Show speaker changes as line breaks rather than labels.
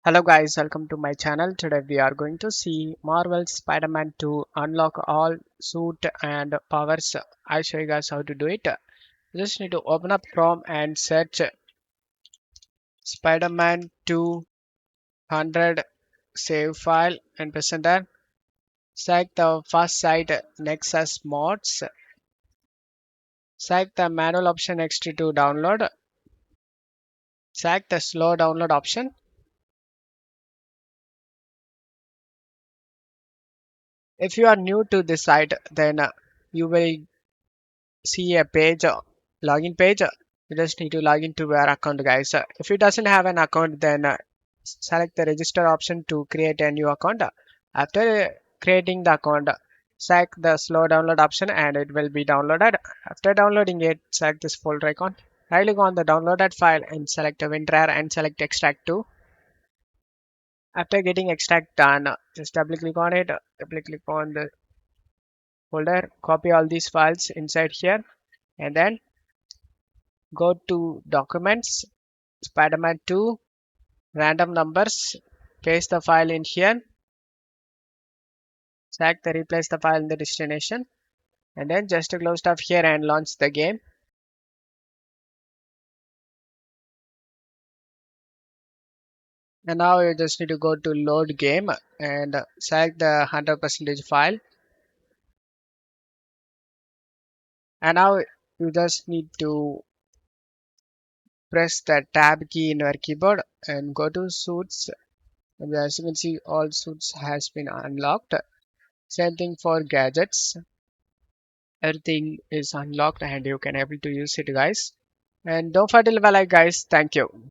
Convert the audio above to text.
Hello guys, welcome to my channel. Today we are going to see Marvel's Spider-Man 2 unlock all suit and powers. I'll show you guys how to do it. You just need to open up Chrome and search Spider-Man 200 save file and press enter. Select the first site Nexus mods. Select the manual option next to download. Select the slow download option. If you are new to this site, then you will see a page, login page. You just need to log into your account, guys. If it doesn't have an account, then select the register option to create a new account. After creating the account, select the slow download option and it will be downloaded. After downloading it, select this folder icon. Right click on the downloaded file and select a WinRAR and select extract to. After getting extract done, just double click on it, double click on the folder, copy all these files inside here, and then go to documents, Spider-Man 2, random numbers, paste the file in here, select the replace the file in the destination, and then just close stuff here and launch the game. And now you just need to go to load game and select the 100% file. And now you just need to press the tab key in your keyboard and go to suits. And as you can see, all suits has been unlocked. Same thing for gadgets. Everything is unlocked and you can able to use it, guys. And don't forget to leave a like, guys. Thank you.